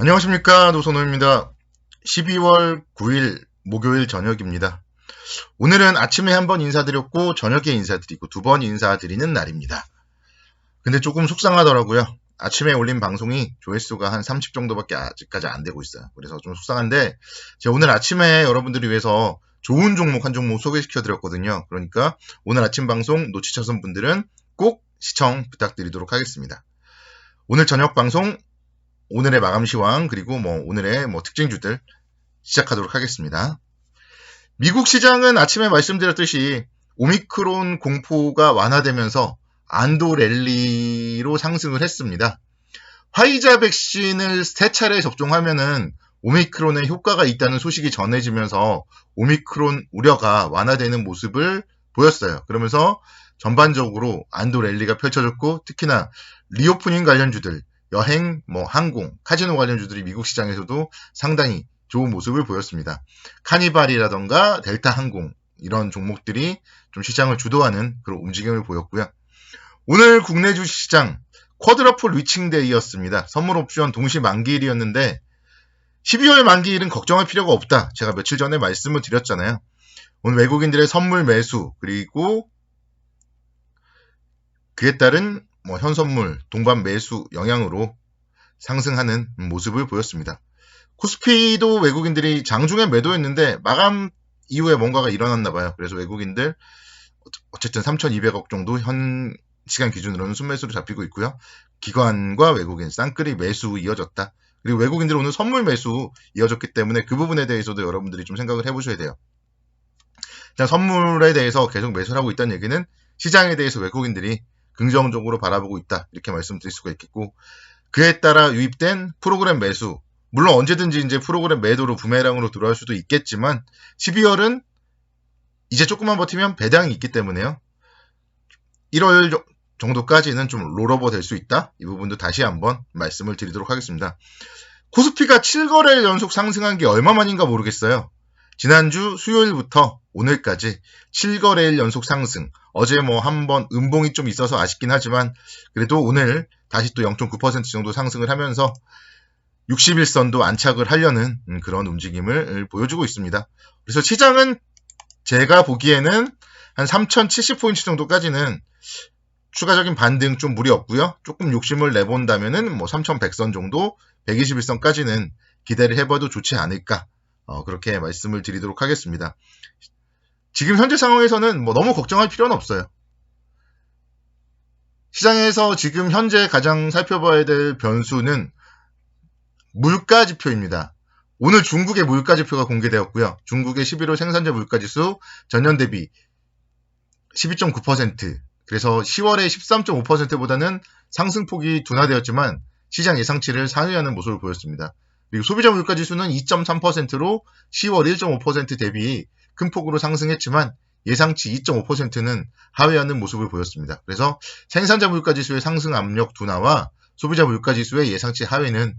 안녕하십니까, 노선호입니다. 12월 9일 목요일 저녁입니다. 오늘은 아침에 한번 인사드렸고 저녁에 인사드리고 두 번 인사드리는 날입니다. 근데 조금 속상하더라고요. 아침에 올린 방송이 조회수가 한 30 정도밖에 아직까지 안 되고 있어요. 그래서 좀 속상한데 제가 오늘 아침에 여러분들을 위해서 좋은 종목 한 종목 소개시켜 드렸거든요. 그러니까 오늘 아침 방송 놓치셨던 분들은 꼭 시청 부탁드리도록 하겠습니다. 오늘 저녁 방송 오늘의 마감 시황 그리고 오늘의 특징주들 시작하도록 하겠습니다. 미국 시장은 아침에 말씀드렸듯이 오미크론 공포가 완화되면서 안도 랠리로 상승을 했습니다. 화이자 백신을 3차례 접종하면은 오미크론에 효과가 있다는 소식이 전해지면서 오미크론 우려가 완화되는 모습을 보였어요. 그러면서 전반적으로 안도 랠리가 펼쳐졌고 특히나 리오프닝 관련주들 여행, 항공, 카지노 관련주들이 미국 시장에서도 상당히 좋은 모습을 보였습니다. 카니발이라던가 델타 항공 이런 종목들이 좀 시장을 주도하는 그런 움직임을 보였고요. 오늘 국내 주식시장 쿼드러플 리칭데이였습니다. 선물 옵션 동시 만기일이었는데 12월 만기일은 걱정할 필요가 없다. 제가 며칠 전에 말씀을 드렸잖아요. 오늘 외국인들의 선물 매수 그리고 그에 따른 현선물, 동반 매수 영향으로 상승하는 모습을 보였습니다. 코스피도 외국인들이 장중에 매도했는데 마감 이후에 뭔가가 일어났나 봐요. 그래서 외국인들 어쨌든 3,200억 정도 현 시간 기준으로는 순매수로 잡히고 있고요. 기관과 외국인 쌍끌이 매수 이어졌다. 그리고 외국인들 오늘 선물 매수 이어졌기 때문에 그 부분에 대해서도 여러분들이 좀 생각을 해보셔야 돼요. 일단 선물에 대해서 계속 매수를 하고 있다는 얘기는 시장에 대해서 외국인들이 긍정적으로 바라보고 있다. 이렇게 말씀드릴 수가 있겠고 그에 따라 유입된 프로그램 매수 물론 언제든지 이제 프로그램 매도로 부메랑으로 들어갈 수도 있겠지만 12월은 이제 조금만 버티면 배당이 있기 때문에요. 1월 정도까지는 좀 롤오버 될 수 있다. 이 부분도 다시 한번 말씀을 드리도록 하겠습니다. 코스피가 7거래일 연속 상승한 게 얼마만인가 모르겠어요. 지난주 수요일부터 오늘까지 7거래일 연속 상승. 어제 한번 음봉이 좀 있어서 아쉽긴 하지만 그래도 오늘 다시 또 0.9% 정도 상승을 하면서 60일선도 안착을 하려는 그런 움직임을 보여주고 있습니다. 그래서 시장은 제가 보기에는 한 3070포인트 정도까지는 추가적인 반등 좀 무리 없고요. 조금 욕심을 내본다면은 3100선 정도 121선까지는 기대를 해봐도 좋지 않을까 그렇게 말씀을 드리도록 하겠습니다. 지금 현재 상황에서는 너무 걱정할 필요는 없어요. 시장에서 지금 현재 가장 살펴봐야 될 변수는 물가지표입니다. 오늘 중국의 물가지표가 공개되었고요. 중국의 11월 생산자 물가지수 전년 대비 12.9%, 그래서 10월에 13.5%보다는 상승폭이 둔화되었지만 시장 예상치를 상회하는 모습을 보였습니다. 그리고 소비자 물가지수는 2.3%로 10월 1.5% 대비 큰 폭으로 상승했지만 예상치 2.5%는 하회하는 모습을 보였습니다. 그래서 생산자 물가지수의 상승 압력 둔화와 소비자 물가지수의 예상치 하회는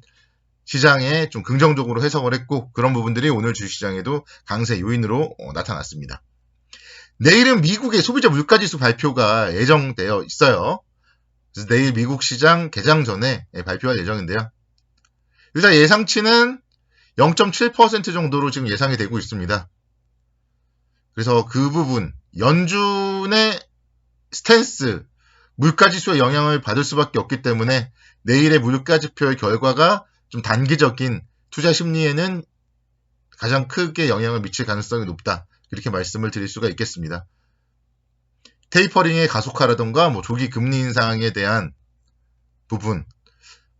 시장에 좀 긍정적으로 해석을 했고 그런 부분들이 오늘 주식시장에도 강세 요인으로 나타났습니다. 내일은 미국의 소비자 물가지수 발표가 예정되어 있어요. 그래서 내일 미국 시장 개장 전에 발표할 예정인데요. 일단 예상치는 0.7% 정도로 지금 예상이 되고 있습니다. 그래서 그 부분 연준의 스탠스 물가지수의 영향을 받을 수밖에 없기 때문에 내일의 물가지표의 결과가 좀 단기적인 투자 심리에는 가장 크게 영향을 미칠 가능성이 높다. 이렇게 말씀을 드릴 수가 있겠습니다. 테이퍼링의 가속화라던가 조기 금리 인상에 대한 부분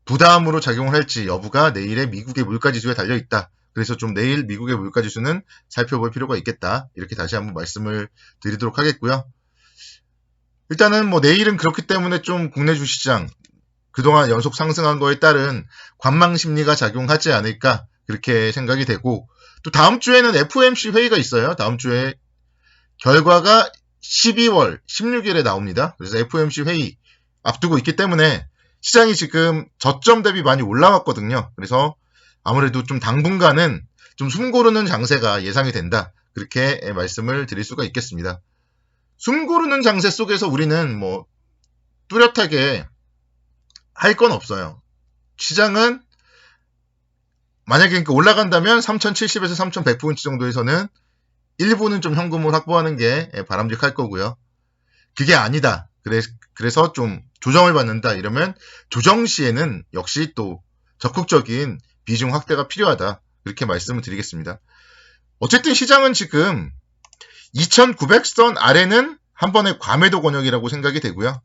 부담으로 작용을 할지 여부가 내일의 미국의 물가지수에 달려있다. 그래서 좀 내일 미국의 물가지수는 살펴볼 필요가 있겠다. 이렇게 다시 한번 말씀을 드리도록 하겠고요. 일단은 내일은 그렇기 때문에 좀 국내 주시장 그동안 연속 상승한 거에 따른 관망 심리가 작용하지 않을까 그렇게 생각이 되고 또 다음 주에는 FOMC 회의가 있어요. 다음 주에 결과가 12월 16일에 나옵니다. 그래서 FOMC 회의 앞두고 있기 때문에 시장이 지금 저점 대비 많이 올라왔거든요. 그래서 아무래도 좀 당분간은 좀 숨 고르는 장세가 예상이 된다. 그렇게 말씀을 드릴 수가 있겠습니다. 숨 고르는 장세 속에서 우리는 뚜렷하게 할 건 없어요. 시장은 만약에 그러니까 올라간다면 3,070에서 3,100포인트 정도에서는 일부는 좀 현금을 확보하는 게 바람직할 거고요. 그게 아니다. 그래서 좀 조정을 받는다. 이러면 조정 시에는 역시 또 적극적인 비중 확대가 필요하다. 이렇게 말씀을 드리겠습니다. 어쨌든 시장은 지금 2,900선 아래는 한 번의 과매도 권역이라고 생각이 되고요.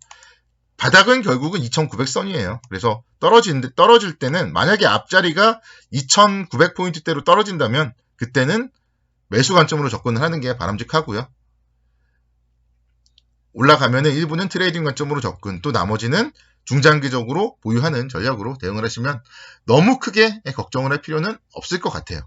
바닥은 결국은 2,900선이에요. 그래서 떨어질 때는 만약에 앞자리가 2,900포인트대로 떨어진다면 그때는 매수 관점으로 접근을 하는 게 바람직하고요. 올라가면은 일부는 트레이딩 관점으로 접근, 또 나머지는 중장기적으로 보유하는 전략으로 대응을 하시면 너무 크게 걱정을 할 필요는 없을 것 같아요.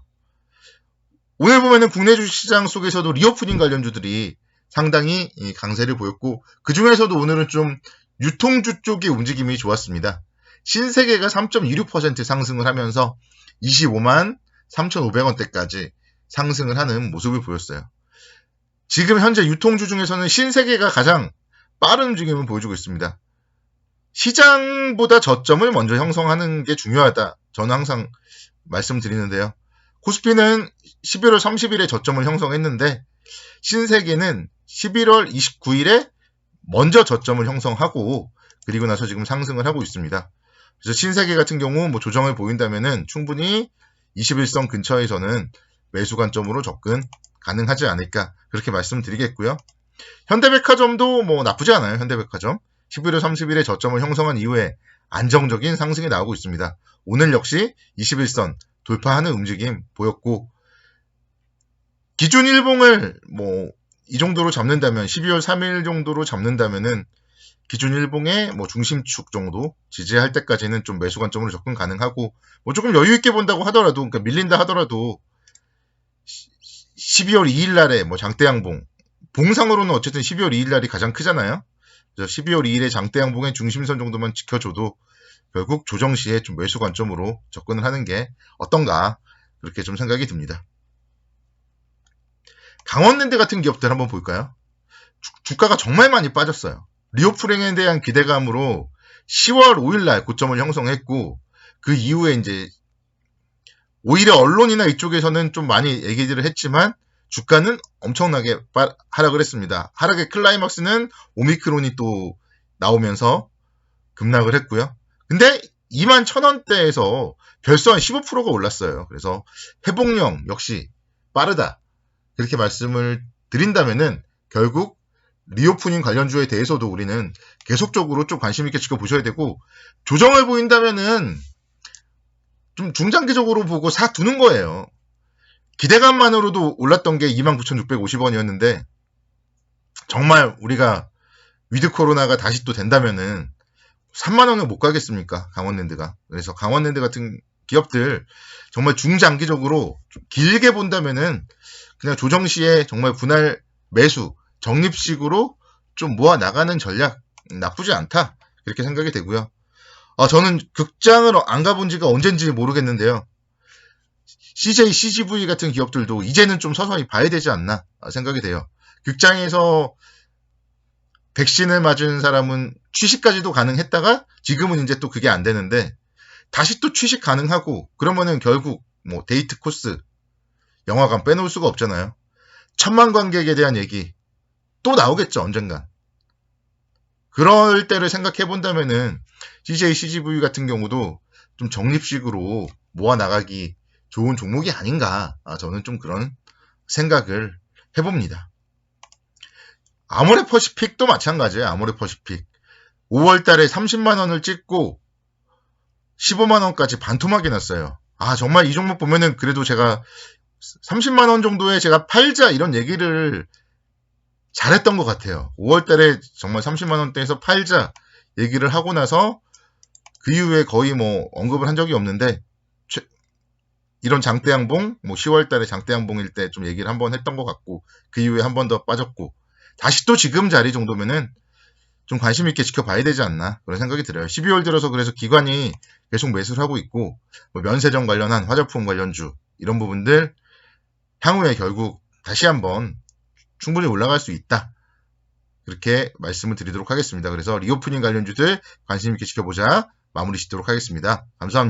오늘 보면은 국내 주식시장 속에서도 리오프닝 관련주들이 상당히 강세를 보였고, 그 중에서도 오늘은 좀 유통주 쪽의 움직임이 좋았습니다. 신세계가 3.26% 상승을 하면서 25만 3,500원대까지 상승을 하는 모습을 보였어요. 지금 현재 유통주 중에서는 신세계가 가장 빠른 움직임을 보여주고 있습니다. 시장보다 저점을 먼저 형성하는 게 중요하다. 저는 항상 말씀드리는데요. 코스피는 11월 30일에 저점을 형성했는데 신세계는 11월 29일에 먼저 저점을 형성하고 그리고 나서 지금 상승을 하고 있습니다. 그래서 신세계 같은 경우 뭐 조정을 보인다면은 충분히 21선 근처에서는 매수 관점으로 접근 가능하지 않을까 그렇게 말씀드리겠고요. 현대백화점도 뭐 나쁘지 않아요. 현대백화점 11월 30일에 저점을 형성한 이후에 안정적인 상승이 나오고 있습니다. 오늘 역시 21선 돌파하는 움직임 보였고, 기준 일봉을 뭐 이 정도로 잡는다면 12월 3일 정도로 잡는다면은 기준 일봉의 뭐 중심축 정도 지지할 때까지는 좀 매수 관점으로 접근 가능하고, 뭐 조금 여유 있게 본다고 하더라도, 그러니까 밀린다 하더라도 12월 2일 날에 뭐 장대양봉, 봉상으로는 어쨌든 12월 2일 날이 가장 크잖아요. 그래서 12월 2일에 장대양봉의 중심선 정도만 지켜줘도 결국 조정 시에 좀 매수 관점으로 접근을 하는 게 어떤가 그렇게 좀 생각이 듭니다. 강원랜드 같은 기업들 한번 볼까요? 주가가 정말 많이 빠졌어요. 리오프닝에 대한 기대감으로 10월 5일 날 고점을 형성했고, 그 이후에 이제 오히려 언론이나 이쪽에서는 좀 많이 얘기들을 했지만 주가는 엄청나게 하락을 했습니다. 하락의 클라이막스는 오미크론이 또 나오면서 급락을 했고요. 근데 21,000원대에서 벌써 한 15%가 올랐어요. 그래서 회복력 역시 빠르다. 그렇게 말씀을 드린다면은 결국 리오프닝 관련주에 대해서도 우리는 계속적으로 좀 관심 있게 지켜보셔야 되고, 조정을 보인다면은 좀 중장기적으로 보고 사두는 거예요. 기대감만으로도 올랐던 게 29,650원이었는데 정말 우리가 위드 코로나가 다시 또 된다면은 3만원을 못 가겠습니까? 강원랜드가. 그래서 강원랜드 같은 기업들 정말 중장기적으로 좀 길게 본다면은 그냥 조정 시에 정말 분할 매수, 적립식으로 좀 모아 나가는 전략 나쁘지 않다. 이렇게 생각이 되고요. 저는 극장을 안 가본 지가 언젠지 모르겠는데요. CJ, CGV 같은 기업들도 이제는 좀 서서히 봐야 되지 않나 생각이 돼요. 극장에서 백신을 맞은 사람은 취식까지도 가능했다가 지금은 이제 또 그게 안 되는데 다시 또 취식 가능하고 그러면은 결국 뭐 데이트 코스, 영화관 빼놓을 수가 없잖아요. 1,000만 관객에 대한 얘기 또 나오겠죠, 언젠간. 그럴 때를 생각해 본다면은 CJ, CGV 같은 경우도 좀 적립식으로 모아 나가기 좋은 종목이 아닌가. 저는 좀 그런 생각을 해봅니다. 아모레퍼시픽도 마찬가지예요. 아모레퍼시픽 5월 달에 30만 원을 찍고 15만 원까지 반토막이 났어요. 정말 이 종목 보면은 그래도 제가 30만 원 정도에 제가 팔자 이런 얘기를 잘했던 것 같아요. 5월 달에 정말 30만 원대에서 팔자 얘기를 하고 나서 그 이후에 거의 뭐 언급을 한 적이 없는데 이런 장대양봉, 뭐 10월 달에 장대양봉일 때 좀 얘기를 한번 했던 것 같고 그 이후에 한 번 더 빠졌고 다시 또 지금 자리 정도면은 좀 관심 있게 지켜봐야 되지 않나 그런 생각이 들어요. 12월 들어서 그래서 기관이 계속 매수를 하고 있고 뭐 면세점 관련한 화장품 관련주 이런 부분들 향후에 결국 다시 한번 충분히 올라갈 수 있다. 그렇게 말씀을 드리도록 하겠습니다. 그래서 리오프닝 관련주들 관심 있게 지켜보자 마무리 짓도록 하겠습니다. 감사합니다.